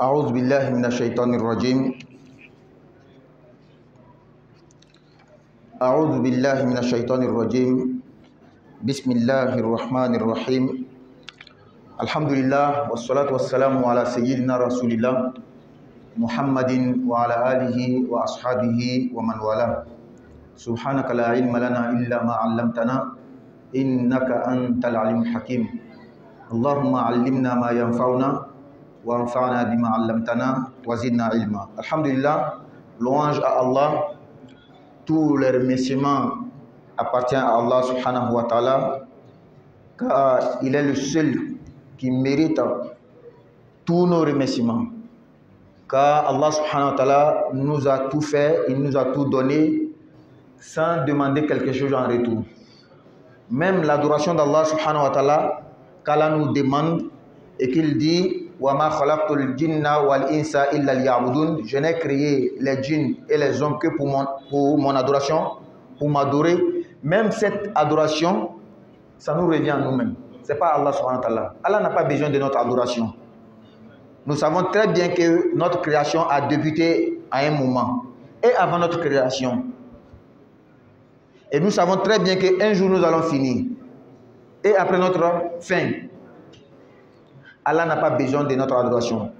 أعوذ بالله من الشيطان الرجيم أعوذ بالله من الشيطان الرجيم بسم الله الرحمن الرحيم الحمد لله والصلاة والسلام على سيدنا رسول الله محمد وعلى آله وأصحابه ومن والاه سبحانك لا علم لنا إلا ما علمتنا إنك أنت العليم الحكيم اللهم علمنا ما ينفعنا وانفعنا بما علمتنا وزدنا علما. Alhamdulillah, louange à Allah, tous les remerciements appartiennent à Allah subhanahu wa ta'ala, car il est le seul qui mérite tous nos remerciements, car Allah subhanahu wa ta'ala nous a tout fait, il nous a tout donné sans demander quelque chose en retour. Même l'adoration d'Allah subhanahu wa ta'ala, qu'Allah nous demande et qu'il dit وَمَا خَلَقْتُ الْجِنَّ وَالْإِنسَ إِلَّا لِيَعْبُدُونَ, je n'ai créé les djinns et les hommes que pour mon adoration, pour m'adorer. Même cette adoration, ça nous revient à nous-mêmes. Ce n'est pas Allah subhanahu wa ta'ala. Allah n'a pas besoin de notre adoration. Nous savons très bien que notre création a débuté à un moment et avant notre création. Et nous savons très bien qu'un jour nous allons finir. Et après notre fin, Allah n'a pas besoin de notre adoration.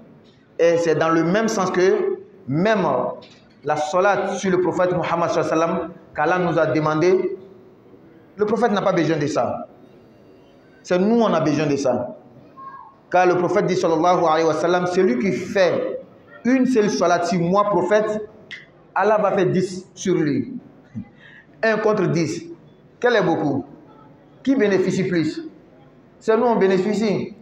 Et c'est dans le même sens que même la salat sur le prophète Muhammad sallallahu alayhi wa sallam qu'Allah nous a demandé, le prophète n'a pas besoin de ça. C'est nous on a besoin de ça. Car le prophète dit sallallahu alayhi wa sallam, celui qui fait une seule salat sur moi prophète, Allah va faire 10 sur lui. 1 contre 10. Quel est beaucoup? Qui bénéficie plus? C'est nous on bénéficie.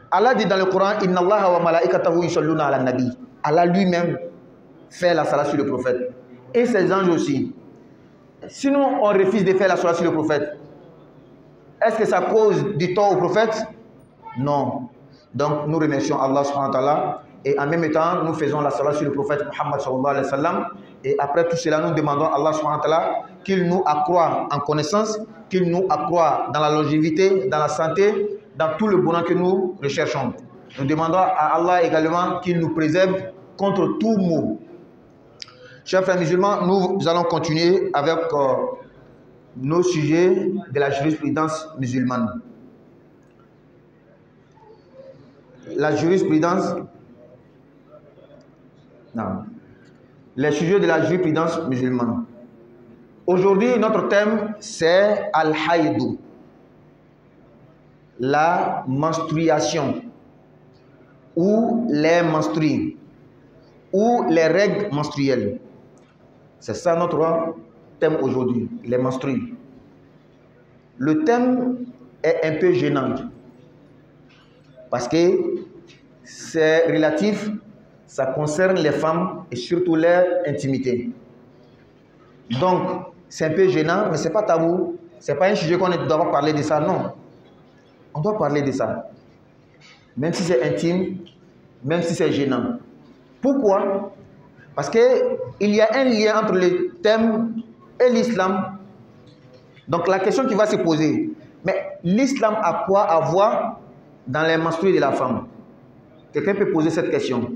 Allah dit dans le Coran, Inna Allah wa malaikatahu yusalluna ala nabi. Allah lui-même fait la salat sur le prophète. Et ses anges aussi. Sinon, on refuse de faire la salat sur le prophète. Est-ce que ça cause du tort au prophète? Non. Donc, nous remercions Allah subhanahu wa ta'ala. Et en même temps, nous faisons la salat sur le prophète Muhammad sallallahu alayhi wa sallam. Et après tout cela, nous demandons à Allah subhanahu wa ta'ala qu'il nous accroît en connaissance, qu'il nous accroît dans la longévité, dans la santé, dans tout le bonheur que nous recherchons. Nous demandons à Allah également qu'il nous préserve contre tout maux. Chers frères musulmans, nous allons continuer avec nos sujets de la jurisprudence musulmane. La jurisprudence, non, les sujets de la jurisprudence musulmane. Aujourd'hui, notre thème, c'est Al-Haïdou, la menstruation, ou les menstrues, ou les règles menstruelles. C'est ça notre thème aujourd'hui, les menstrues. Le thème est un peu gênant, parce que c'est relatif, ça concerne les femmes et surtout leur intimité. Donc, c'est un peu gênant, mais ce n'est pas tabou. Ce n'est pas un sujet qu'on doit parler de ça, non. On doit parler de ça. Même si c'est intime, même si c'est gênant. Pourquoi? Parce qu'il y a un lien entre le thème et l'islam. Donc la question qui va se poser, mais l'islam a quoi à voir dans les menstrues de la femme? Quelqu'un peut poser cette question.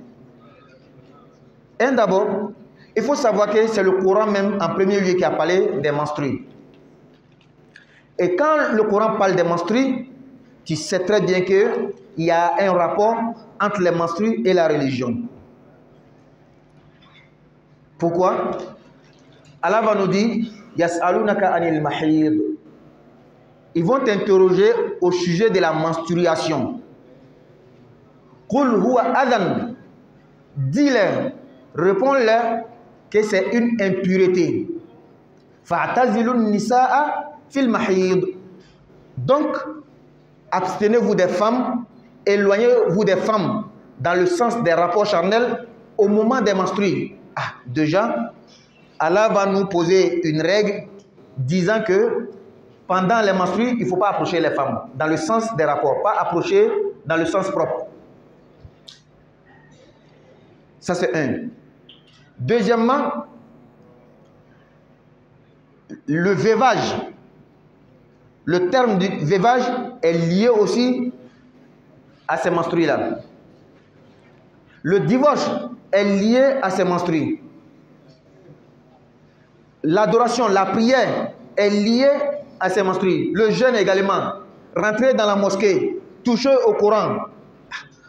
Et d'abord, il faut savoir que c'est le Coran même en premier lieu qui a parlé des menstrues. Et quand le Coran parle des menstrues, tu sais très bien qu'il y a un rapport entre les menstrues et la religion. Pourquoi? Allah va nous dire, Yas'alunaka anil mahid. Ils vont t'interroger au sujet de la menstruation. Qul huwa adhan. Dis-leur, réponds-leur que c'est une impureté. Fa'tazilun nisaa fil mahid. Donc, abstenez-vous des femmes, éloignez-vous des femmes dans le sens des rapports charnels au moment des menstrues. Ah, déjà, Allah va nous poser une règle disant que pendant les menstrues, il ne faut pas approcher les femmes dans le sens des rapports, pas approcher dans le sens propre. Ça, c'est un. Deuxièmement, le veuvage. Le terme du veuvage est lié aussi à ces menstrues-là. Le divorce est lié à ses menstrues. L'adoration, la prière est liée à ses menstrues. Le jeûne également. Rentrer dans la mosquée, toucher au Coran.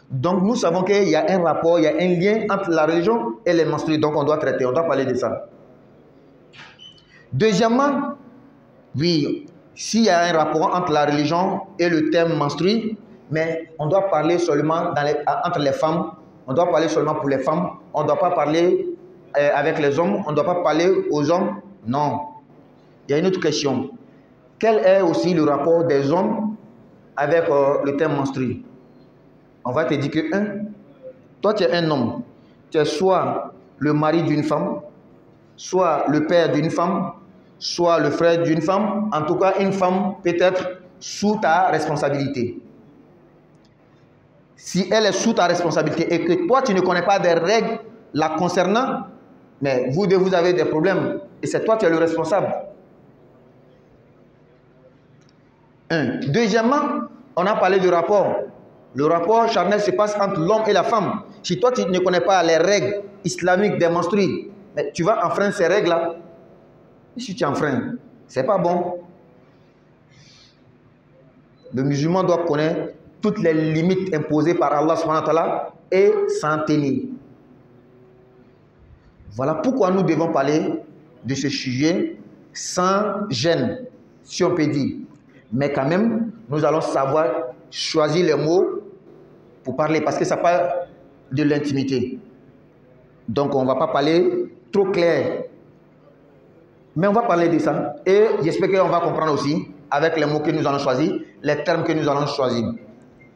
Donc nous savons qu'il y a un rapport, il y a un lien entre la religion et les menstrues. Donc on doit traiter, on doit parler de ça. Deuxièmement, oui, s'il y a un rapport entre la religion et le thème menstrue, mais on doit parler seulement entre les femmes, on doit parler seulement pour les femmes, on ne doit pas parler avec les hommes, on ne doit pas parler aux hommes. Non. Il y a une autre question. Quel est aussi le rapport des hommes avec le thème menstrue? On va te dire que, toi tu es un homme, tu es soit le mari d'une femme, soit le père d'une femme, soit le frère d'une femme, en tout cas une femme peut-être sous ta responsabilité. Si elle est sous ta responsabilité et que toi tu ne connais pas des règles la concernant, mais vous deux vous avez des problèmes et c'est toi qui es le responsable. Deuxièmement, on a parlé du rapport. Le rapport charnel se passe entre l'homme et la femme. Si toi tu ne connais pas les règles islamiques des menstrues, mais tu vas enfreindre ces règles-là. Et si tu enfreins, c'est pas bon. Le musulman doit connaître toutes les limites imposées par Allah subhanahu wa ta'ala et s'en tenir. Voilà pourquoi nous devons parler de ce sujet sans gêne, si on peut dire. Mais quand même, nous allons savoir choisir les mots pour parler, parce que ça parle de l'intimité. Donc on ne va pas parler trop clair. Mais on va parler de ça. Et j'espère qu'on va comprendre aussi, avec les mots que nous allons choisir, les termes que nous allons choisir.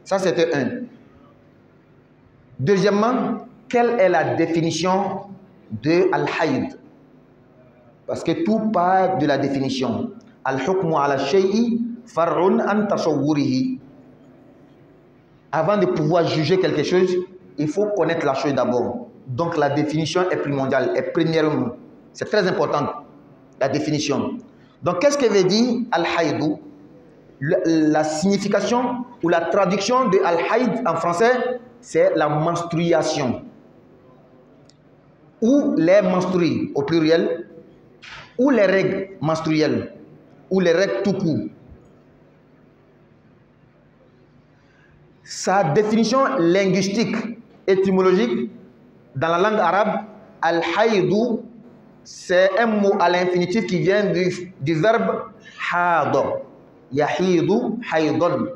Ça, c'était un. Deuxièmement, quelle est la définition de al-hayd? Parce que tout part de la définition. Al-hukmu ala shay'i far'un an tasawwurihi. Avant de pouvoir juger quelque chose, il faut connaître la chose d'abord. Donc la définition est primordiale, est premièrement. C'est très important, la définition. Donc qu'est-ce que veut dire al-hayd? La signification ou la traduction de al-hayd en français, c'est la menstruation. Ou les menstrues au pluriel, ou les règles menstruelles, ou les règles tout court. Sa définition linguistique, étymologique, dans la langue arabe, al-haydou, c'est un mot à l'infinitif qui vient du verbe hada. Yahidu haydon.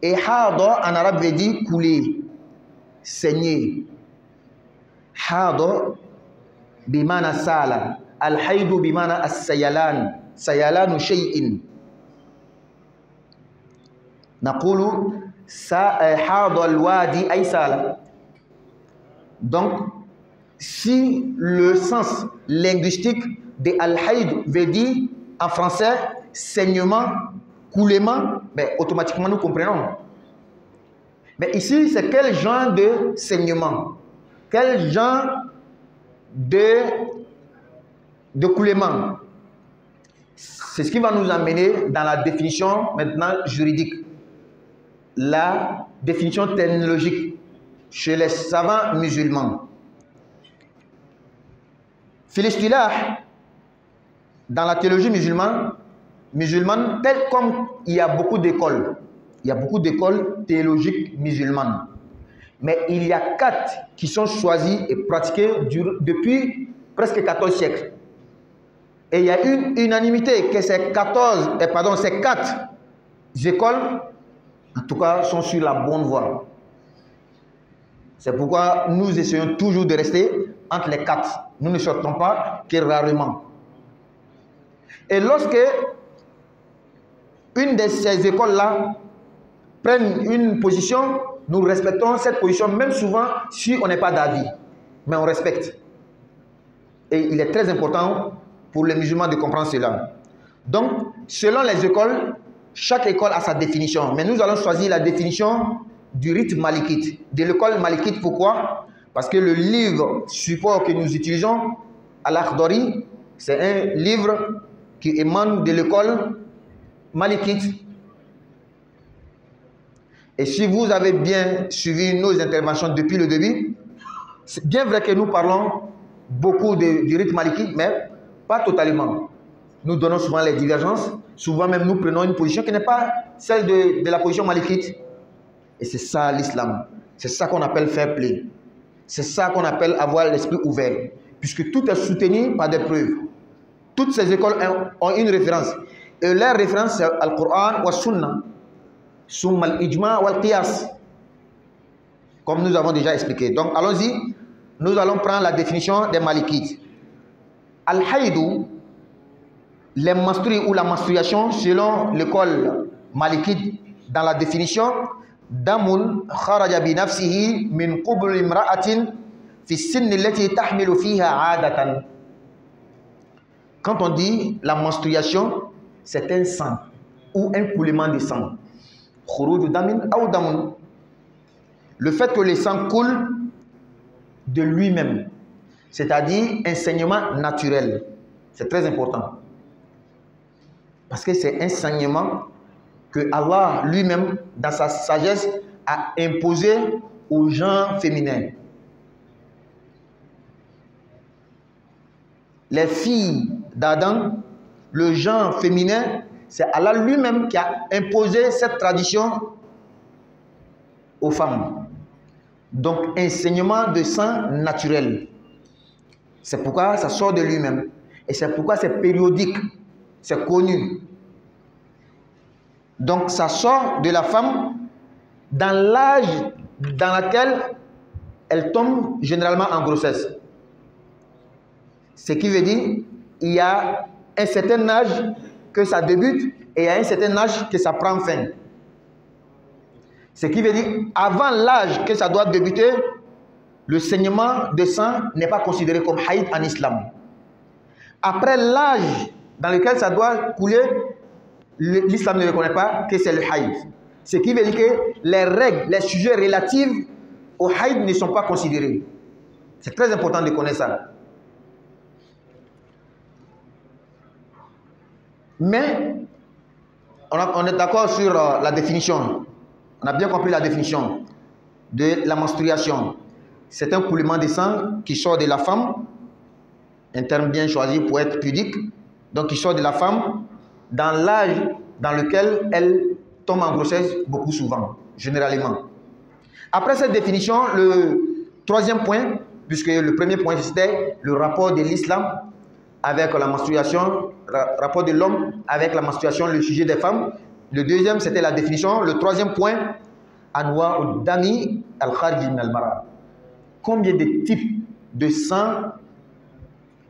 Et hada en arabe veut dire couler, saigner. Hada bimana sala. Al-haydu bimana as-sayalan. Sayalanu shay'in. Naqulu hada al-wadi ay sala. Donc, si le sens linguistique de al-hayd veut dire en français saignement, coulement, mais automatiquement nous comprenons. Mais ici, c'est quel genre de saignement? Quel genre de coulement? C'est ce qui va nous amener dans la définition maintenant juridique. La définition terminologique chez les savants musulmans. Philistillah, dans la théologie musulmane, tel comme il y a beaucoup d'écoles, théologiques musulmanes, mais il y a 4 qui sont choisies et pratiquées depuis presque 14 siècles. Et il y a une unanimité que ces 4 écoles, en tout cas, sont sur la bonne voie. C'est pourquoi nous essayons toujours de rester entre les 4. Nous ne sortons pas que rarement. Et lorsque une de ces écoles-là prennent une position, nous respectons cette position, même souvent si on n'est pas d'avis. Mais on respecte. Et il est très important pour les musulmans de comprendre cela. Donc, selon les écoles, chaque école a sa définition. Mais nous allons choisir la définition du rite malikite. De l'école malikite, pourquoi? Parce que le livre support que nous utilisons, Al-Akhdari, c'est un livre qui émane de l'école malikite. Et si vous avez bien suivi nos interventions depuis le début, c'est bien vrai que nous parlons beaucoup du rite malikite, mais pas totalement. Nous donnons souvent les divergences, souvent même nous prenons une position qui n'est pas celle de la position malikite. Et c'est ça l'islam. C'est ça qu'on appelle fair play. C'est ça qu'on appelle avoir l'esprit ouvert. Puisque tout est soutenu par des preuves. Toutes ces écoles ont une référence. Et leur référence, c'est Al-Qur'an wa Sunnah. Summa al-Ijma wa al-Qiyas. Comme nous avons déjà expliqué. Donc allons-y. Nous allons prendre la définition des malikites. Al-Haïdou, les menstrues ou la menstruation, selon l'école malikite, dans la définition, Damun kharaja bi nafsihi min qubul imra'atin fi sinni allati tahmilu fiha 'adatan. Quand on dit la menstruation, c'est un sang ou un coulement de sang. Khuruj damin ou damun. Le fait que le sang coule de lui-même, c'est-à-dire un saignement naturel. C'est très important. Parce que c'est un saignement que Allah lui-même, dans sa sagesse, a imposé au genre féminin. Les filles d'Adam, le genre féminin, c'est Allah lui-même qui a imposé cette tradition aux femmes. Donc, un saignement de sang naturel. C'est pourquoi ça sort de lui-même. Et c'est pourquoi c'est périodique. C'est connu. Donc, ça sort de la femme dans l'âge dans lequel elle tombe généralement en grossesse. Ce qui veut dire il y a un certain âge que ça débute et il y a un certain âge que ça prend fin. Ce qui veut dire avant l'âge que ça doit débuter, le saignement de sang n'est pas considéré comme haïd en islam. Après l'âge dans lequel ça doit couler, l'islam ne reconnaît pas que c'est le haïd. Ce qui veut dire que les règles, les sujets relatifs au haïd ne sont pas considérés. C'est très important de connaître ça. Mais on est d'accord sur la définition. On a bien compris la définition de la menstruation. C'est un coulement de sang qui sort de la femme, un terme bien choisi pour être pudique, donc qui sort de la femme dans l'âge dans lequel elle tombe en grossesse beaucoup souvent, généralement. Après cette définition, le troisième point, puisque le premier point c'était le rapport de l'islam avec la menstruation, rapport de l'homme avec la menstruation, le sujet des femmes. Le deuxième c'était la définition. Le troisième point, Anwa al-Dami al-Kharji min al-Mara. Combien de types de sang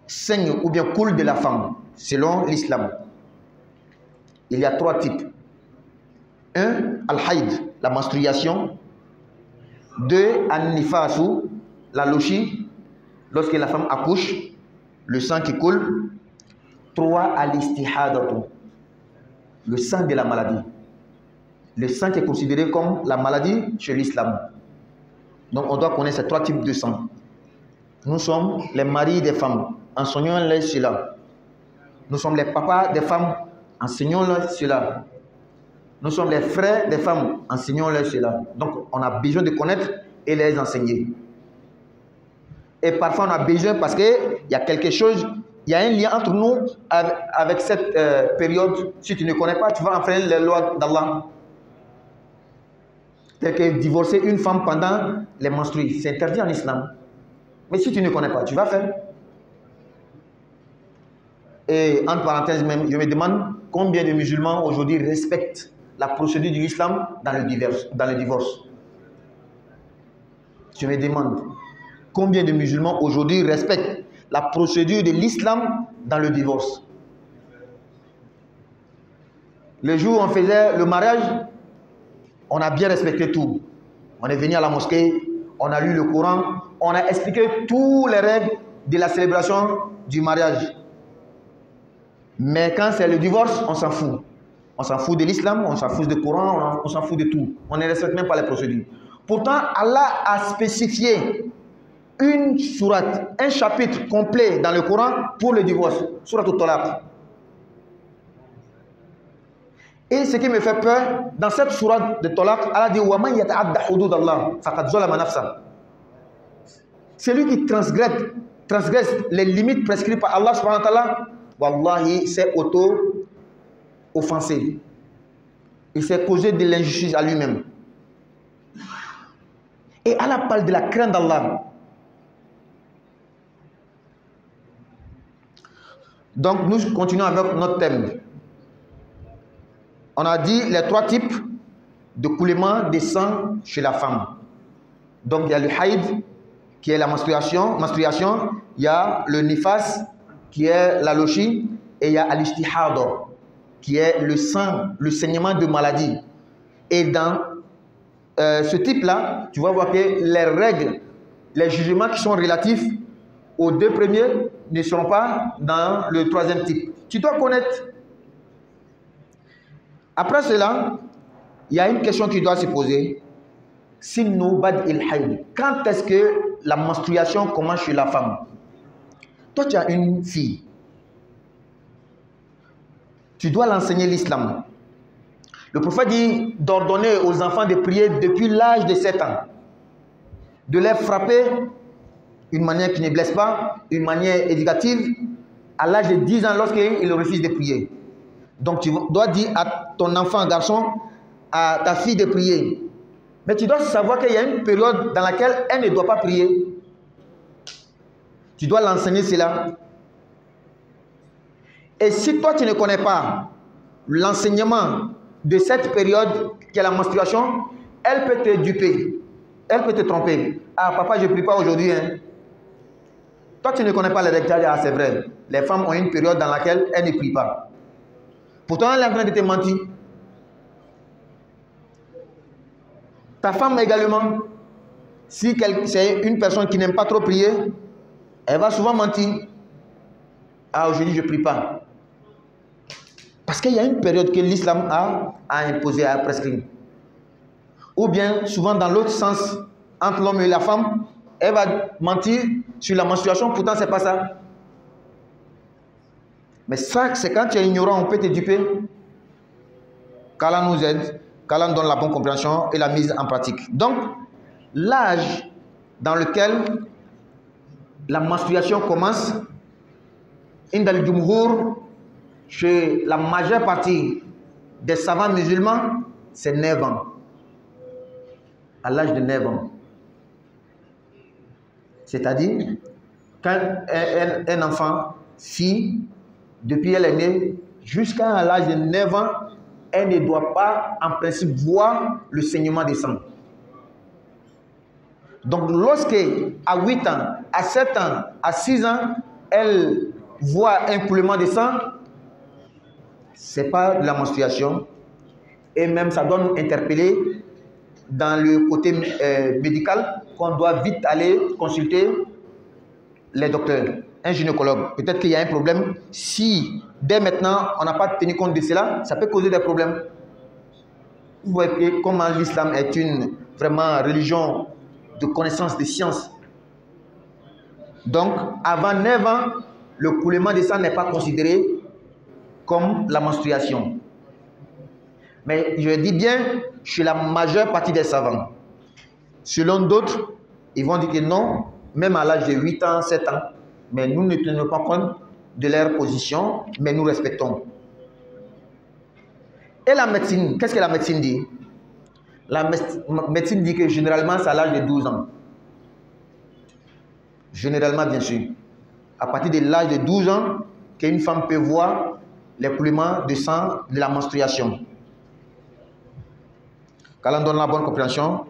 saignent ou bien coulent de la femme selon l'islam? Il y a trois types. 1. Al-Haïd, la menstruation. 2. An-Nifasu, la lochi, lorsque la femme accouche, le sang qui coule. 3. Al-Istihadatu, le sang de la maladie. Le sang qui est considéré comme la maladie chez l'islam. Donc on doit connaître ces trois types de sang. Nous sommes les maris des femmes, enseignons-les cela. Nous sommes les papas des femmes, enseignons-les cela. Nous sommes les frères des femmes, enseignons-les cela. Donc on a besoin de connaître et les enseigner. Et parfois on a besoin parce qu'il y a quelque chose, il y a un lien entre nous avec cette période. Si tu ne connais pas, tu vas enfreindre les lois d'Allah. Tel que divorcer une femme pendant les menstrues, c'est interdit en islam. Mais si tu ne connais pas, tu vas faire. Et entre parenthèses même, je me demande combien de musulmans aujourd'hui respectent la procédure de l'islam dans le divorce. Je me demande combien de musulmans aujourd'hui respectent la procédure de l'islam dans le divorce. Le jour où on faisait le mariage, on a bien respecté tout. On est venu à la mosquée, on a lu le Coran, on a expliqué toutes les règles de la célébration du mariage. Mais quand c'est le divorce, on s'en fout. On s'en fout de l'islam, on s'en fout du Coran, on s'en fout de tout. On ne respecte même pas les procédures. Pourtant, Allah a spécifié une sourate, un chapitre complet dans le Coran pour le divorce. Sourate Al-Talaq. Et ce qui me fait peur, dans cette sourate de Talaq, Allah dit وَمَنْ يَتَعَدَّ حُدُودَ اللَّهِ فَقَدْ ظَلَمَ نَفْسَهُ. Celui qui transgresse les limites prescrites par Allah subhanahu wa ta'ala, wallahi, s'est auto-offensé. Il s'est causé de l'injustice à lui-même. Et Allah parle de la crainte d'Allah. Donc nous continuons avec notre thème. On a dit les 3 types de coulement des sangs chez la femme. Donc il y a le haïd, qui est la menstruation, il y a le nifas, qui est la lochi, et il y a al-istihad, qui est le sang, le saignement de maladie. Et dans ce type-là, tu vas voir que les règles, les jugements qui sont relatifs aux 2 premiers ne seront pas dans le 3e type. Tu dois connaître. Après cela, il y a une question qui doit se poser. Quand est-ce que la menstruation commence chez la femme? Toi, tu as une fille. Tu dois l'enseigner l'islam. Le prophète dit d'ordonner aux enfants de prier depuis l'âge de 7 ans. De les frapper d'une manière qui ne blesse pas, une manière éducative, à l'âge de 10 ans lorsqu'il refuse de prier. Donc tu dois dire à ton enfant garçon, à ta fille de prier. Mais tu dois savoir qu'il y a une période dans laquelle elle ne doit pas prier. Tu dois l'enseigner cela. Et si toi tu ne connais pas l'enseignement de cette période qui est la menstruation, elle peut te duper. Elle peut te tromper. Ah papa, je ne prie pas aujourd'hui. Hein. Toi tu ne connais pas les règles. Ah c'est vrai. Les femmes ont une période dans laquelle elles ne prient pas. Pourtant elle est en train de te mentir. Ta femme également, si c'est une personne qui n'aime pas trop prier, elle va souvent mentir. Ah, aujourd'hui, je ne prie pas. Parce qu'il y a une période que l'islam a imposée, a prescrit. Ou bien, souvent dans l'autre sens, entre l'homme et la femme, elle va mentir sur la menstruation, pourtant ce n'est pas ça. Mais ça, c'est quand tu es ignorant, on peut te duper. Qu'Allah nous aide. Qu'Allah donne la bonne compréhension et la mise en pratique. Donc, l'âge dans lequel la menstruation commence, indal jumhur, chez la majeure partie des savants musulmans, c'est 9 ans. À l'âge de 9 ans. C'est-à-dire, quand un enfant, fille, depuis elle est née, jusqu'à l'âge de 9 ans, elle ne doit pas, en principe, voir le saignement des sangs. Donc, lorsque, à 8 ans, à 7 ans, à 6 ans, elle voit un coulement de sang, ce n'est pas de la menstruation. Et même, ça doit nous interpeller dans le côté médical, qu'on doit vite aller consulter les docteurs, un gynécologue. Peut-être qu'il y a un problème. Si dès maintenant on n'a pas tenu compte de cela, ça peut causer des problèmes. Vous voyez comment l'islam est une vraiment religion de connaissance, de science. Donc avant 9 ans, le coulement de sang n'est pas considéré comme la menstruation. Mais je dis bien chez la majeure partie des savants. Selon d'autres, ils vont dire que non, même à l'âge de 8 ans, 7 ans. Mais nous ne tenons pas compte de leur position, mais nous respectons. Et la médecine, qu'est-ce que la médecine dit? La médecine dit que généralement, c'est à l'âge de 12 ans. Généralement, bien sûr. À partir de l'âge de 12 ans, qu'une femme peut voir les coulements de sang de la menstruation. Qu'Allah donne la bonne compréhension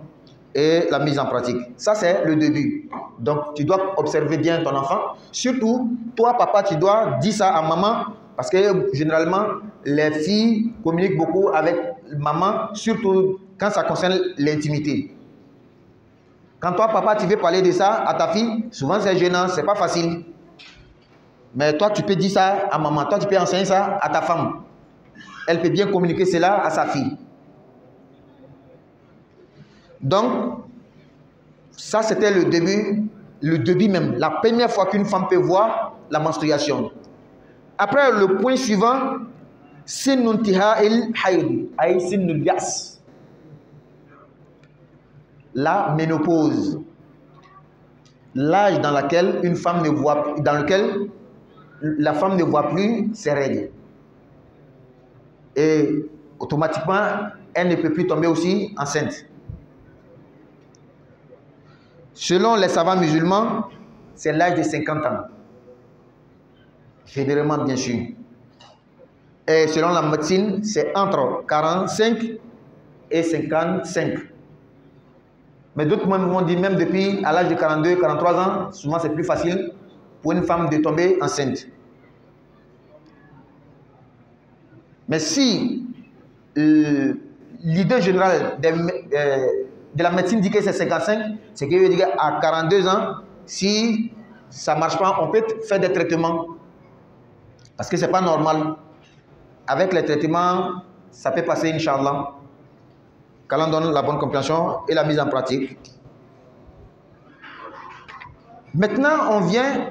et la mise en pratique. Ça, c'est le début. Donc, tu dois observer bien ton enfant. Surtout, toi, papa, tu dois dire ça à maman. Parce que, généralement, les filles communiquent beaucoup avec maman, surtout quand ça concerne l'intimité. Quand toi, papa, tu veux parler de ça à ta fille, souvent c'est gênant, c'est pas facile. Mais toi, tu peux dire ça à maman. Toi, tu peux enseigner ça à ta femme. Elle peut bien communiquer cela à sa fille. Donc, ça c'était le début même, la première fois qu'une femme peut voir la menstruation. Après, le point suivant, Sinnu intiha'il hayd, ay sinnul yas. La ménopause, l'âge dans lequel une femme ne voit, dans lequel la femme ne voit plus ses règles. Et automatiquement, elle ne peut plus tomber aussi enceinte. Selon les savants musulmans, c'est l'âge de 50 ans. Généralement, bien sûr. Et selon la médecine, c'est entre 45 et 55. Mais d'autres m'ont dit même depuis à l'âge de 42, 43 ans, souvent c'est plus facile pour une femme de tomber enceinte. Mais si l'idée générale de la médecine dit que c'est 55, c'est qu'il veut dire qu'à 42 ans, si ça ne marche pas, on peut faire des traitements. Parce que ce n'est pas normal. Avec les traitements, ça peut passer, Inch'Allah. Quand on donne la bonne compréhension et la mise en pratique. Maintenant, on vient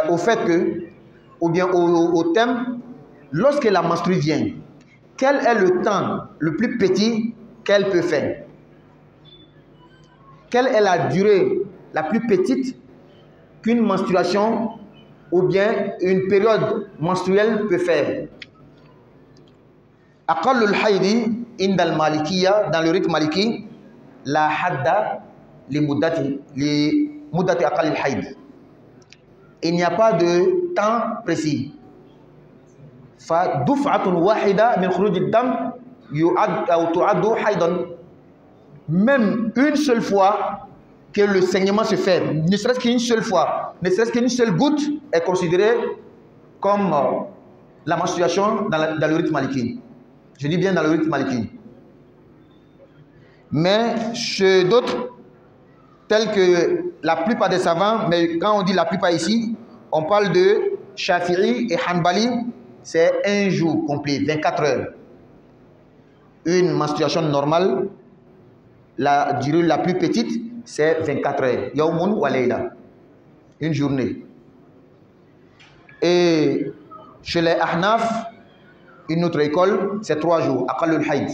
au fait que, ou bien au thème, lorsque la menstrue vient, quel est le temps le plus petit qu'elle peut faire? Quelle est la durée la plus petite qu'une menstruation ou bien une période menstruelle peut faire? Aqallul haydi indal malikiya, dans le rite maliki, la hadda li muddati aqallil hayd. Il n'y a pas de temps précis. Fa duf'atun wahida min khurujid dam yu'ad aw tu'addu haydan. Même une seule fois que le saignement se fait, ne serait-ce qu'une seule fois, ne serait-ce qu'une seule goutte, est considérée comme la menstruation dans le rite maliki. Je dis bien dans le rite maliki. Mais chez d'autres, tels que la plupart des savants, mais quand on dit la plupart ici, on parle de Shafi'i et Hanbali, c'est un jour complet, 24 heures. Une menstruation normale, la durée la plus petite, c'est 24 heures. Yawmun wa layla. Une journée. Et chez les Ahnaf, une autre école, c'est 3 jours. Aqallul hayd.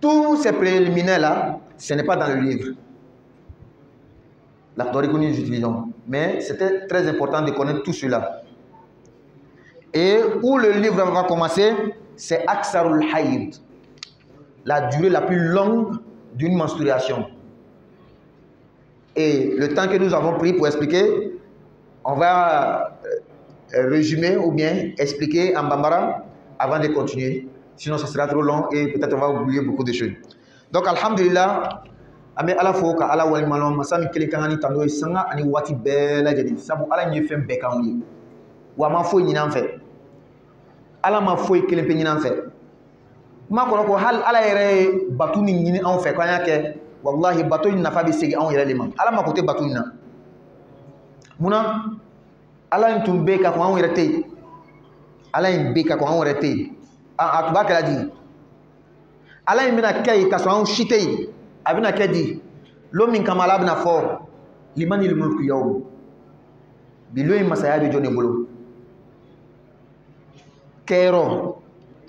Tous ces préliminaires-là, ce n'est pas dans le livre. La théorie que nous utilisons. Mais c'était très important de connaître tout cela. Et où le livre va commencer, c'est Aksarul hayd. La durée la plus longue d'une menstruation. Et le temps que nous avons pris pour expliquer, on va résumer ou bien expliquer en bambara avant de continuer. Sinon, ça sera trop long et peut-être on va oublier beaucoup de choses. Donc, alhamdulillah, ame ala foka ala wal malom masami kele kangani tando sanga ani wati bela jadi sabu ala nye fem be kan yi wa ma fo nyina fe ala ma fo kele pe nyina fe ma ko hal ala yere batu ni nyini an fe kan yake wallahi batu ni nafa bi segi an yere liman ala ma ko te batu na muna ala ntum be ka ko an yere te ala in be ka ko an yere te a tuba kala di ala in mina kay ka so an shitei abina kedi lo min kamala abina fo liman il mulku yawm bi lo masaya bi jone bolo kero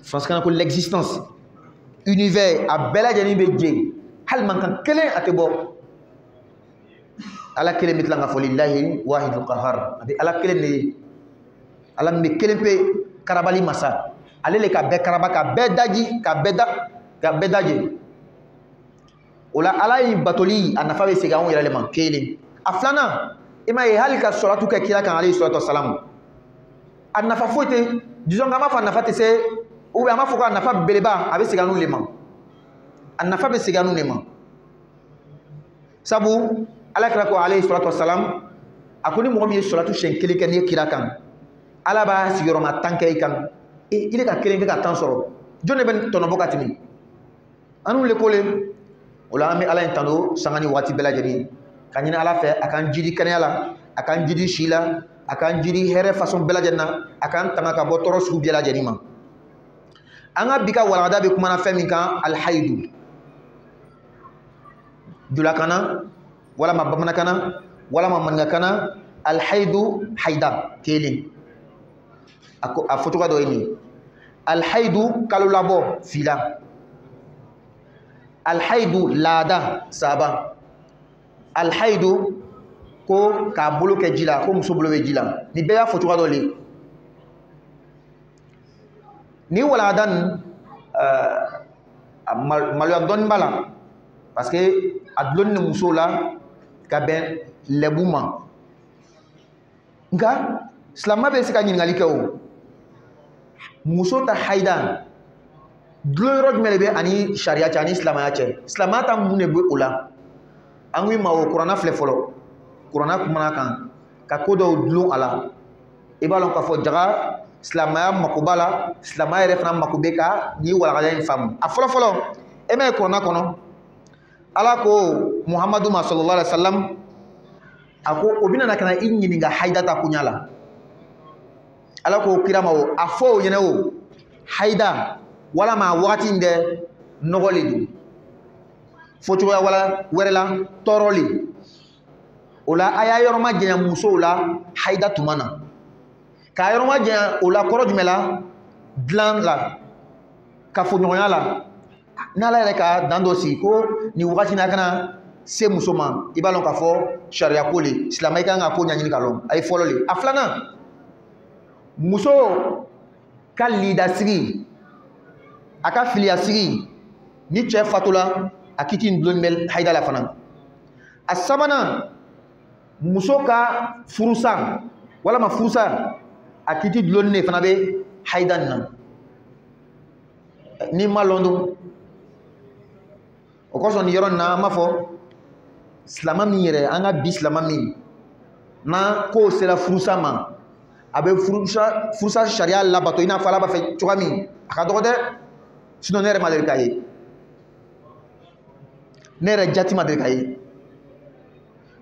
france kana ko l'existence univers a bela jani be je hal man kan kele atebo ala kele mitla nga fo lillahi wahidul qahar ade ala kele ni ala me kele pe karabali masa alele ka be karaba ka be daji ka be daji ola alai batoli anafa be sega on yele man kele aflana ima ye halika salatu ka kila kan alayhi salatu wassalam anafa fote disons ngama fa nafa te se ou ama foko anafa beleba abe sega nu leman anafa be sega nu leman sabu alakra ko alayhi salatu wassalam akoni mo mi salatu shen kele kan ye kila kan alaba sigoro ma tanke kan e ile ka kele ka tan soro jone ben tono bokatini anu le kole ola ami ala intando sangani wati bela jadi kanyina ala fe akan jidi kanyala akan jidi shila akan jidi here façon bela janna akan tanga ka botoro su bela jadi ma anga bika wala da be kuma na fe min kan al haidu dula kana wala mabamana kana wala mamanga kana al haidu haida kelin a fɔ cogoya dɔ ye nin alhaidu kalo labɔ fila alhaidu laada saba alhaidu ko k'a bolo kɛ ji la ko muso bolo bɛ ji la ni bɛɛ y'a fɔ cogoya dɔ le ni walanda nin maloya dɔɔni b'a la parce que a dulonni ni musow la ka bɛn lɛbu ma nka silamɛ bɛ se ka ɲininkali kɛ o muso ta haida dulon yɔrɔ jumɛn de bɛ ani sariya cɛ ani silamɛya cɛ silamɛya ta mun de bɛ o la an ko i ma o kuranna filɛ fɔlɔ kuranna kumana kan ka ko dɔw dulon a la i b'a dɔn k'a fɔ jaga silamɛya mako b'a la silamɛya yɛrɛ fana mako bɛ ka nin walakata in faamu a fɔlɔ fɔlɔ e ma ye kuranna kɔnɔ ala ko muhamadu ma sallallahu alaihi wasallam a ko o bɛna na ka na i ɲininka haida ta kunya la ala ko kira ma o a fɔ o ɲɛna o haida walama wagati in dɛ nɔgɔli don fɔ cogoya wɛrɛ la tɔɔrɔli o la a y'a yɔrɔ ma janya musow la haida tuma na k'a yɔrɔ ma janya o la kɔrɔ jumɛn la dilan la kafoɲɔgɔnya la n'ala yɛrɛ ka dan dɔ sigi ko nin wagati na kana se muso ma i b'a dɔn k'a fɔ sariya ko le silamɛ i kan ka ko ɲɛɲini ka lɔn a ye fɔlɔ le a filanan muso ka lidasigi a ka filiyasigi ni cɛ fatula a kiti dulonni bɛ haida la fana a sabanan muso ka furusa walama furusa a kiti dulonni de fana bɛ haida nin na ni ma lɔn dun o kosɔn nin yɔrɔ nin na an b'a fɔ silamɛ min yɛrɛ an ka bi silamɛ min n'a ko sera furusa ma a bɛ furusa sariya labato i n'a fɔ ala b'a fɛ cogoya min a ka dɔgɔ dɛ sinon ne yɛrɛ ma deli k'a ye ne yɛrɛ jati ma deli k'a ye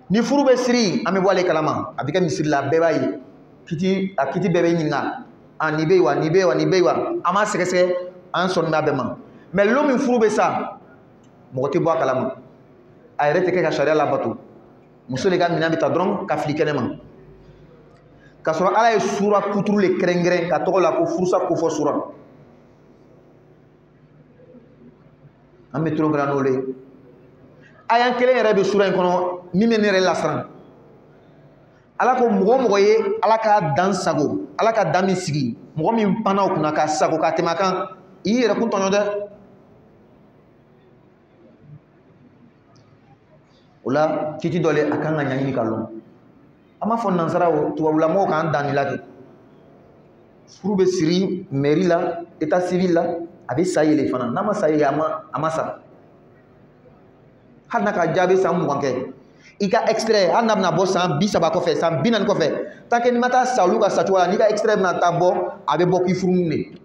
ni furu bɛ siri an bɛ bɔ ale kalama a bɛ kɛ misiri la bɛɛ b'a ye a kiti bɛɛ bɛ ɲininka a nin bɛ yen wa nin bɛ yen wa nin bɛ yen wa an b'a sɛgɛsɛgɛ an sɔnni b'a bɛɛ ma mais lon min furu bɛ sa mɔgɔ tɛ bɔ a kalama a yɛrɛ tɛ kɛ ka sariya labato muso de ka minɛn bɛ ta dɔrɔn ka fili kɛnɛ ma k'a sɔrɔ ala ye sura kuturu le kɛrɛnkɛrɛn ka tɔgɔ la ko furusa kofɔ sura an bɛ tolo bila n'o le aya kelen yɛrɛ bɛ sura in kɔnɔ min bɛ ne yɛrɛ lasiran ala ko mɔgɔ o mɔgɔ ye ala ka dan sago ala ka dan min sigi mɔgɔ min panna o kunna k'a sago k'a tɛmɛ a kan i y'i yɛrɛ kun tɔɲɔ dɛ o la kiti dɔ le a kan ka ɲɛɲini ka lɔn an b'a fɔ nansaraw tubabulamɔgɔw k'an dan nin la de furu bɛ siri mairie la état civil la a bɛ sa yɛlɛ fana n'a ma sa yɛlɛ a ma sa hali n'a ka jaabi san 20 kɛ i ka extrait hali n'a bɛna bɔ san 30 kɔfɛ san 40 kɔfɛ tant que n'i ma taa sa olu ka sacogo la n'i ka extrait bɛna taa bɔ a bɛ bɔ k'i furu de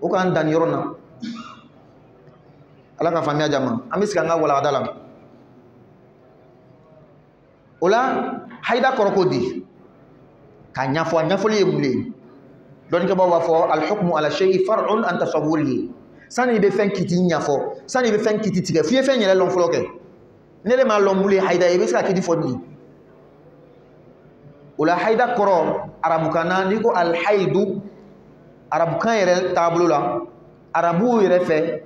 o k'an dan nin yɔrɔ na ala ka faamuya jama an bɛ sigi an ka walawada la o la haida kɔrɔ ko di ka ɲɛfɔ a ɲɛfɔli ye mun de ye dɔnnikɛbaw b'a fɔ alhukmu ala shay'i far'un an tasawwurihi sani i bɛ fɛn kiti ɲɛfɔ sani i bɛ fɛn kiti tigɛ f'i ye fɛn yɛrɛ lɔn fɔlɔ kɛ ne de m'a lɔn mun ye haida i bɛ se ka kiti fɔ nin o la haida kɔrɔ arabukan na n'i ko alhaidu arabukan yɛrɛ taabolo la arabuw yɛrɛ fɛ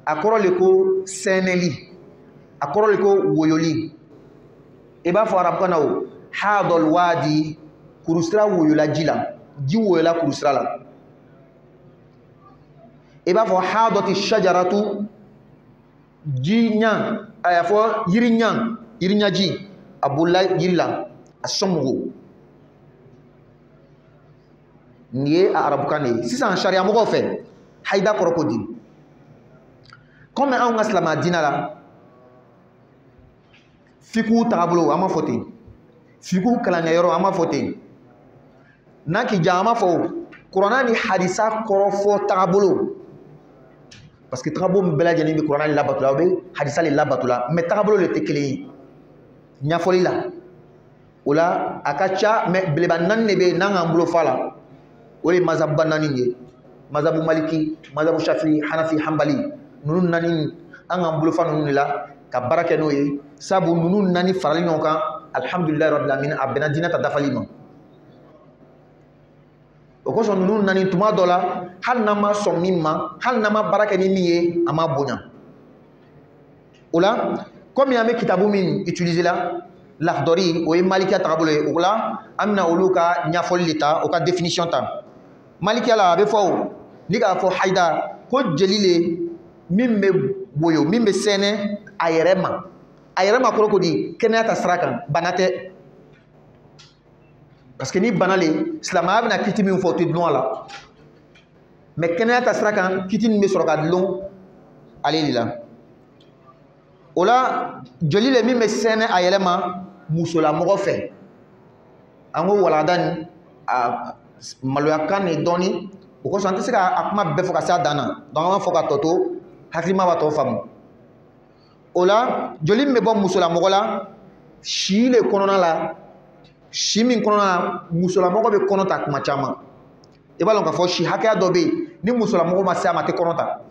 a kɔrɔ le ko sɛnɛli a kɔrɔ le ko woyoli i b'a fɔ arabukan na o hadɔl waadi kurusira woyola ji la ji woyola kurusira la i b'a fɔ hadɔti shajaratu ji ɲa a y'a fɔ yiri ɲaji a bolila yiri la a sɔnmugo nin ye a arabukan de ye sisan sariya mɔgɔw fɛ haida kɔrɔ ko di comme anw ka silamɛya diinɛ la fiqhu tagabolo an b'a fɔ ten fiqhu kalankɛyɔrɔ an b'a fɔ ten n'a k'i diya an b'a fɔ kuranɛ ni hadisa kɔrɔfɔ tagabolo parce que tagabolo min bɛɛ lajɛlen bɛ kuranɛ labato la o bɛ hadisa de labato la mais tagabolo de tɛ kelen ye ɲɛfɔli la o la a ka ca mais beleba 4 de bɛ yen n'an k'an bolo fa la o de ye mazabuba 4 ye mazabu maliki mazabu shafi hanafi hanbali nunu 4 an k'an bolo fa ninnu de la ka baara kɛ n'o ye sabu nunu 4 farali ɲɔgɔn kan alhamdulilayi rabbil alamin a bɛnna diinɛ ta dafali ma o ko son nun nani tuma dola hal nama son mimma hal nama baraka ni miye ama bonya ola comme yame kitabu min utiliser la l'Akhdari o malikia tabule ola amna uluka nyafol lita o ka définition ta malikia la be fo ni ka fo haida ko jelile mimbe boyo mimbe sene ayerema ko di kenata srakan banate parce que ni banale islamaya bina kiti min fo to non la mais kenata srakan kiti ni soroka long alelila ola jelile mimbe sene ayelema musola mogo fe ango waladan a maloya kan e doni o ko sante se ka akuma be fo ka sa dana donc fo ka toto haklima ba to fam ola joli me bon musola mogo la shi le konona la shi min konona musola mogo be konota kuma chama e balon ka fo shi hakaya dobe ni musola mogo ma sa ma te konota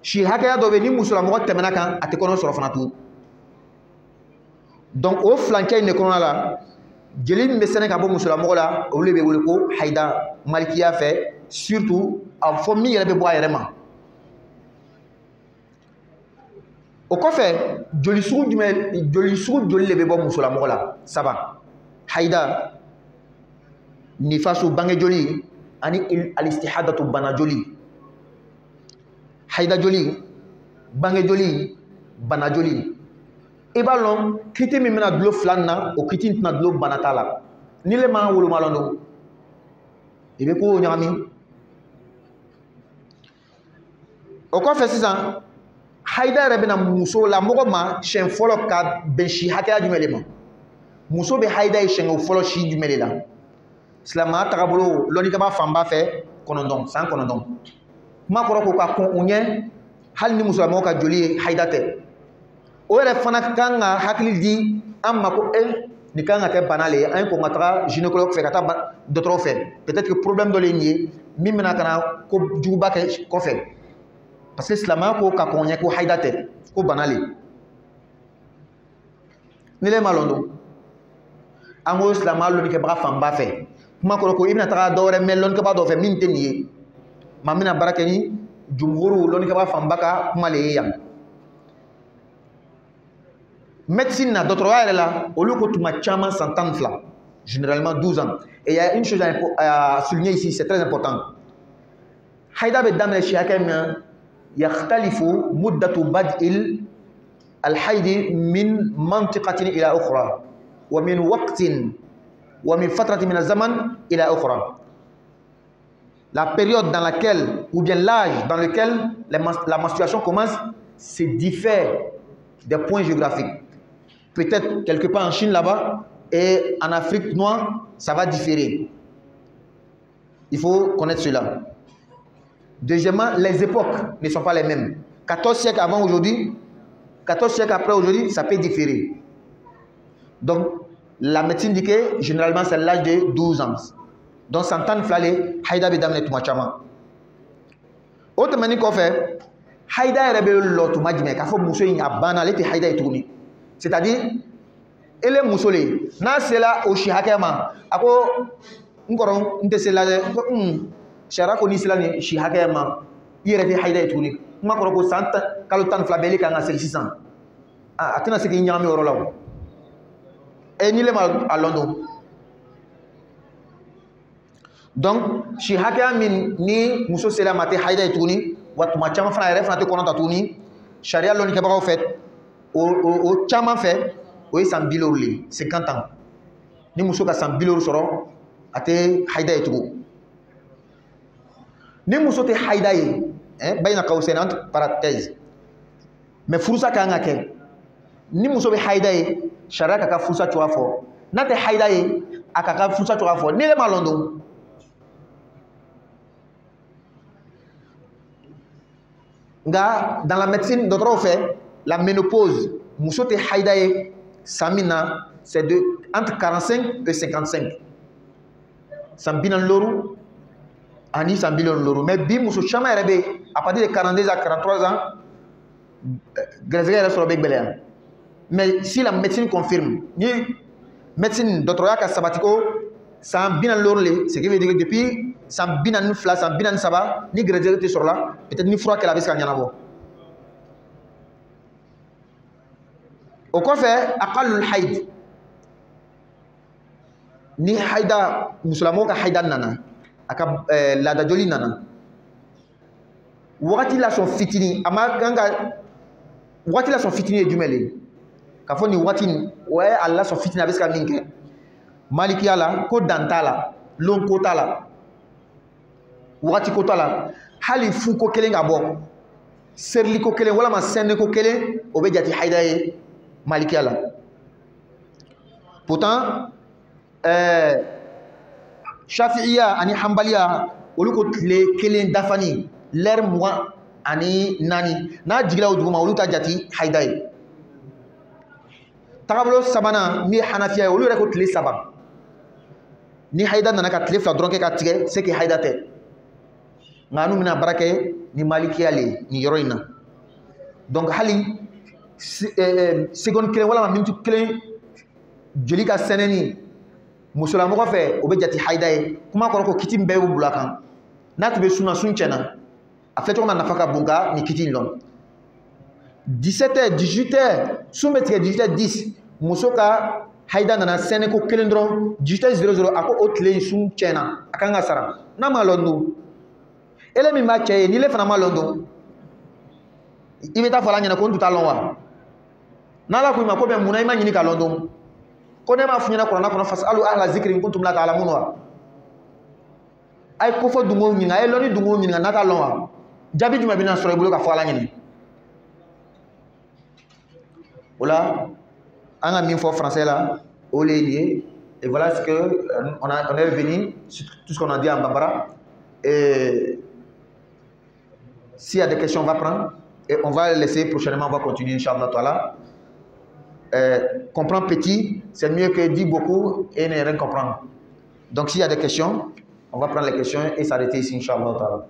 shi hakaya dobe ni musola mogo temena kan ate kono soro fana tu donc au flanqué ne konona la jeli me sene ka bo musola mogo la o le be wole ko haida malikiya fait surtout en famille yere be bo ayerema o ko fe joli sugu joli le be bo musola mogo la saba haida nifasu bange joli ani al istihadatu bana joli haida joli bange joli bana joli ibalon kiti mi mena dlo flanna o kiti ntna dlo banatala ni le ma wolo malondo ibe ko nyami o ko fe sisan haida rebe na muso la mogo ma shen folo ka benshi hakaya jumele ma muso be haida e shen o folo shi jumele la islama takabolo loni ka ba famba fe konondon san konondon ma koro ko ka kon unye hal ni muso mo ka joli haida te o yɛrɛ fana kan ka hakili di an ma ko ni kan ka kɛ bana le ye an ye kɔn ka taga gynécologue fɛ ka taa dɔgɔtɔrɔ fɛ peut-être que problème dɔ le ye min bɛna ka na ko juguba kɛ kɔfɛ parce que silamɛya ko ka kɔn ɲɛ ko haida tɛ ko bana le ni le ma lɔn don an ko silamɛya lɔnnikɛbaga fanba fɛ kuma kɔrɔ ko i bɛna taga dɔ wɛrɛ mɛn lɔnnikɛbaga dɔ fɛ min tɛ nin ye maa bɛna baara kɛ ni jumhuru lɔnnikɛbaga fanba ka kuma le ye yan médecine na doctorat yɛrɛ la olu ko tuma caman san 12 généralement 12 ans et il y a une chose à souligner ici c'est très important haida be daminɛ si hakɛ min yaxtalifu muddatu bad'il alhaidi min mantiqatin ila ukhra wa min waqtin wa min fatratin min az-zaman ila ukhra la période dans laquelle ou bien l'âge dans lequel la menstruation commence se diffère des points géographiques. Peut-être quelque part en Chine là-bas et en Afrique noire, ça va différer. Il faut connaître cela. Deuxièmement, les époques ne sont pas les mêmes. 14 siècles avant aujourd'hui, 14 siècles après aujourd'hui, ça peut différer. Donc, la médecine dit que généralement c'est l'âge de 12 ans. Donc, Santan Flale, Haïda Bedam Netumachama. Autre manière qu'on fait, Haïda est rebelle l'autre, mais il faut que vous a banal et Haïda est tourné. C'est-à-dire, ele musole na sela o shi hakema ako ngoro nte sela de shara ko ni sela ni shi hakema yere fi haida etuni ma ko santa kalo tan flabeli kan asel 600 atina se ki nyami oro lawo e ni le ma à London donc shi hakema min ni muso sela mate haida etuni watu ma chama fana ref na te konata tuni sharia lo ni ke ba fait o chama fait o san bilorli 50 ans ni muso ka san bilor soro ate haida etugo ni muso te haida ye bayna qawsayn entre parenthèse mais furusa ka ngake ni muso be haida ye sharaka ka furusa tuwa fo na te haida ye akaka furusa tuwa fo ni le malondo nga dans la médecine d'autres fait la ménopause muso te haida ye Samina, c'est de entre 45 et 55. Sambina loru, ani sambina loru. Mais bi muso chama rebe à partir de 42 à 43 ans, grève sur le bec belé. Mais si la médecine confirme, ni médecine doctorat ka sabatico san binan lorle, ce qui veut dire que depuis san binan fla, san binan saba, ni grédie te sur là, peut-être ni froid qu'elle avait scanné là-bas. Au quoi fait, aqallul haid. Ni haida, musulamo ka haida nana, aka lada joli nana. Wakati la son fitini, ama ganga, wakati la son fitini est du mêlé. Kafo ni wakati, ouais, Allah son fitini avec ce qu'a minke. Malikiya la ko danta la lon kota la wagati kota la hali fu ko kelen ka bɔ serli ko kelen walama sɛnɛ ko kelen o bɛ jate haida ye Malikiya la. Pourtant Shafi'iya ani Hanbaliya olu ko tile kelen dafani l'heure 24 n'a jigila o duguma olu ta jate haida ye. Tagabolo sabana mi Hanafiya ye olu yɛrɛ ko tile saba. Ni haida nana ka tile fila dɔrɔn kɛ ka tigɛ c'est que haida tɛ nka n'u bɛna baara kɛ ni Malikiya le ni yɔrɔ in na. Donc hali seconde kelen walama minute kelen joli ka sɛnɛni musolamɔgɔ fɛ o bɛ jate haida ye kuma kɔrɔ ko kiti bɛɛ y'u bila kan n'a tun bɛ sunna sun tiɲɛna a filɛ cogo min na nafa ka bon ka ni kiti in lɔn 17h 18h sun bɛ tigɛ 18h10 muso ka haida nana sɛnɛ ko kelen dɔrɔn 18h00 a ko o tile in sun tiɲɛna a kan ka sara n'a ma lɔn dun ele min b'a cɛ ye ni ele fana ma lɔn dun i bɛ taa fɔ a ɲɛna ko n tun t'a lɔn wa n'ala ko i ma ko bɛn munna i ma ɲini ka lɔn dun ko ne m'a fɔ ɲɛna kuranna kɔnɔ fasalu ahla zikri in kuntum la ta'lamun wa a ye ko fɔ dungo ɲininka a ye lɔnni dungo ɲininka n'a t'a lɔn wa jaabi jumɛn bɛna sɔrɔ i bolo ka fɔ ala ɲini o la an ka min fɔ français la o le ye et voilà ce que on est venu sur tout ce qu'on a dit en bambara et s'il y a des questions on va prendre et on va laisser prochainement, on va continuer inchallah ta'ala. Comprendre petit c'est mieux que dire beaucoup et ne rien comprendre. Donc s'il y a des questions on va prendre les questions et s'arrêter ici inchallah ta'ala.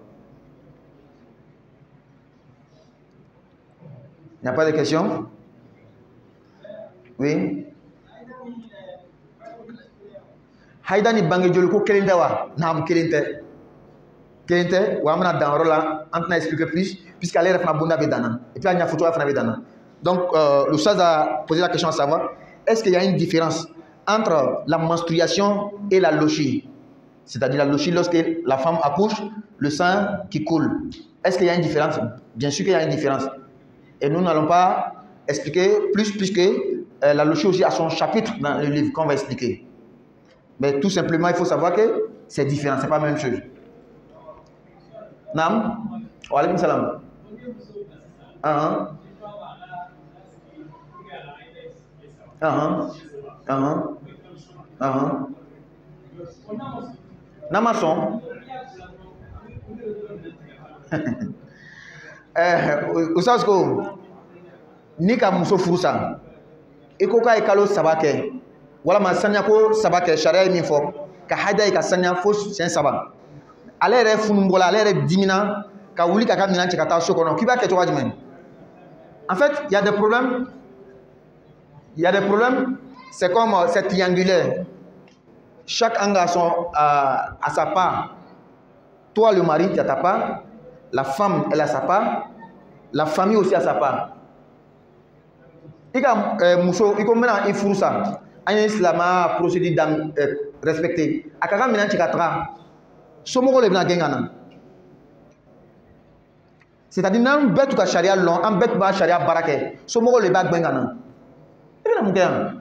Il n'y a pas de questions? Oui. Haida ni bange joli ko kelinte wa naam kelinte wa amna dan yɔrɔ la an tɛna expliquer plus puisqu'ale yɛrɛ fana bonda bɛ danna et puis a ɲa fotoya fana bɛ danna. Donc le ustaz a posé la question à savoir est-ce qu'il y a une différence entre la menstruation et la lochie, c'est-à-dire la lochie lorsque la femme accouche le sang qui coule, est-ce qu'il y a une différence? Bien sûr qu'il y a une différence et nous n'allons pas expliquer plus puisque la lochie aussi a son chapitre dans le livre qu'on va expliquer. Mais tout simplement, il faut savoir que c'est différent, c'est pas la même chose. Nam, wa alaykum salam. Namason. Usasko ni ka muso furusa iko ka ikalo sabake wala ma sanya ko sabake sharia min fo ka hada ka sanya fo sen saba ale re funu bola ale re dimina ka wuli ka mina ci ka ta sokono ki ba ke to wajmen. En fait il y a des problèmes, c'est comme c'est triangulaire, chaque angle a sa part. Toi le mari tu as ta part, la femme elle a sa part, la famille aussi a sa part. Ika muso iko mena ifurusa anya islama procédure dam respecté akaka mina chikatra somogo le bna gengana, c'est-à-dire nan betu ka sharia long an bet ba sharia barake somogo le ba gengana ibina mungena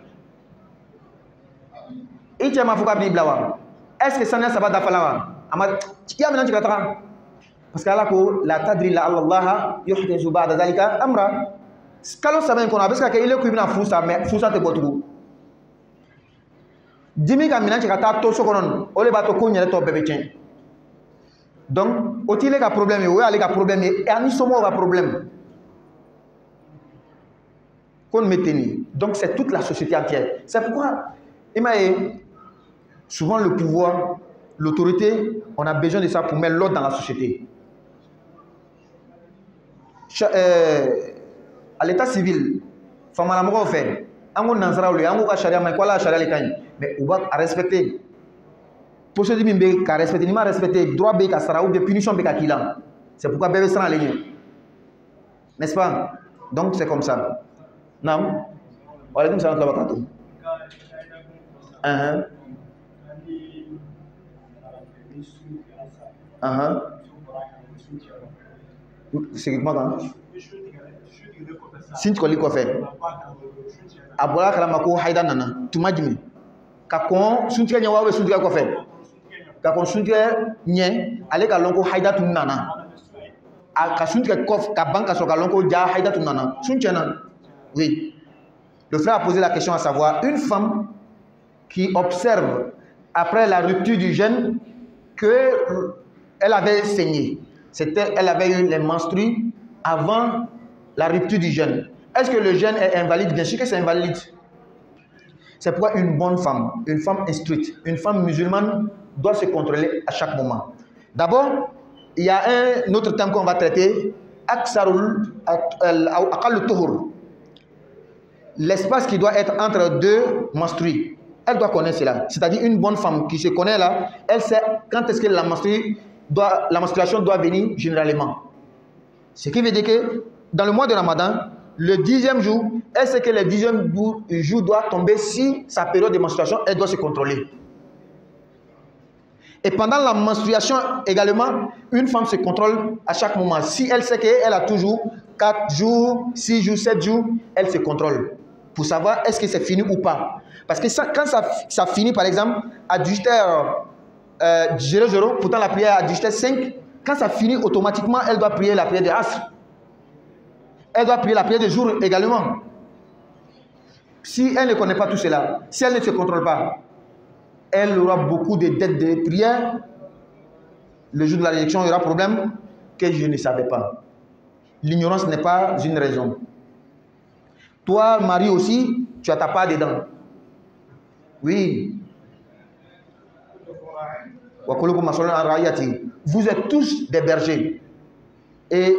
iche mafuka bibla wa est-ce que sanya sabada falawa ama ya mina chikatra parce que ala ko la tadri la Allah yuhdithu ba'da zalika amra. Kalau saben kono abeska ke ile ku ibina fusa me fusa te botugo dimi ka mina chika to sokonon ole ba to ko nyere to bebe chen. Donc otile ka problème o ale ka problème et ani somo ka problème qu'on meteni. Donc c'est toute la société entière. C'est pourquoi souvent le pouvoir, l'autorité, on a besoin de ça pour mettre l'ordre dans la société. À l'état civil, fama la moko fait ango nansara le ango ka sharia mais quoi la sharia le kan mais on va respecter procédure bi ka respecter, ni ma respecter droit bi ka sara ou de punition bi ka kila. C'est pourquoi bébé sera en ligne. N'est-ce pas? Donc c'est comme ça. Nam. Wa alaykum salam wa barakatuh. C'est quoi ça? Sint ko liko fe. Abola kala mako haida nana. Tumajimi. Ka kon suntiga nya wawe suntiga ko fe. Ka kon suntiga nye ale ka lonko haida tun nana. Ka suntiga kof ka banka so ka lonko ja haida tun nana. Suntiana. Oui. Le frère a posé la question à savoir, une femme qui observe après la rupture du jeûne qu'elle avait saigné, elle avait eu les menstrues avant la rupture du jeûne. Est-ce que le jeûne est invalide? Bien sûr que c'est invalide. C'est pourquoi une bonne femme, une femme instruite, une femme musulmane doit se contrôler à chaque moment. D'abord, il y a un autre thème qu'on va traiter, l'espace qui doit être entre deux menstrues. Elle doit connaître cela. C'est-à-dire une bonne femme qui se connaît là, elle sait quand est-ce que la menstruation doit venir généralement. Ce qui veut dire que dans le mois de Ramadan, le 10e jour, elle sait que le 10e jour doit tomber si sa période de menstruation, elle doit se contrôler. Et pendant la menstruation également, une femme se contrôle à chaque moment. Si elle sait qu'elle a toujours 4 jours, 6 jours, 7 jours, elle se contrôle pour savoir est-ce que c'est fini ou pas. Parce que quand ça finit, par exemple, à 18h 00, pourtant la prière à 18h05, quand ça finit, automatiquement, elle doit prier la prière de Asr. Elle doit prier la prière de jour également. Si elle ne connaît pas tout cela, si elle ne se contrôle pas, elle aura beaucoup de dettes de prière. Le jour de la réjection, il y aura problème que je ne savais pas. L'ignorance n'est pas une raison. Toi, Marie aussi, tu as ta part dedans. Oui. Vous êtes tous des bergers. Et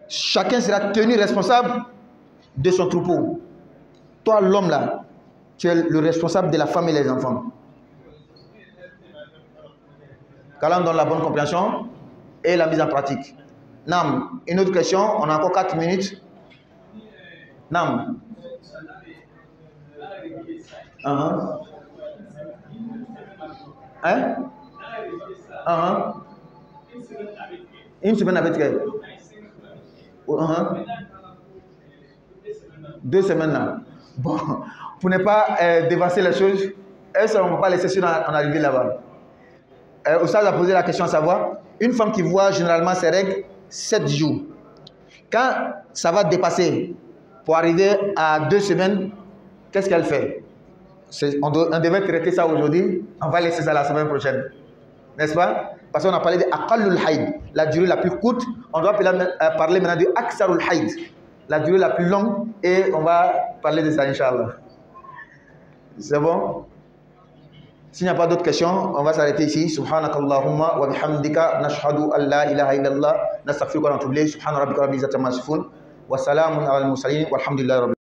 chacun sera tenu responsable de son troupeau. Toi, l'homme là, tu es le responsable de la femme et les enfants. Qu'Allah donne la bonne compréhension et la mise en pratique. Nam, une autre question, on a encore 4 minutes. Nam. Hein? Une semaine avec elle. 2 semaines là. Bon, pour ne pas dévancer les choses, on ne va pas laisser ça en arriver là-bas. Oustaz a posé la question à savoir, une femme qui voit généralement ses règles 7 jours, quand ça va dépasser pour arriver à 2 semaines, qu'est-ce qu'elle fait? On devait traiter ça aujourd'hui, on va laisser ça la semaine prochaine. N'est-ce pas? Parce qu'on a parlé de Aqallul Haïd, la durée la plus courte. On doit parler maintenant de Aksarul Haïd, la durée la plus longue. Et on va parler de ça, Inch'Allah. C'est bon? S'il n'y a pas d'autres questions, on va s'arrêter ici. Subhanakallahumma wa bihamdika nashhadu an la ilaha illallah nastaghfiruka wa natubu ilayk. Subhana rabbika rabbil izzati amma yasifun wa salamun alal mursalin walhamdulillahi rabbil alamin.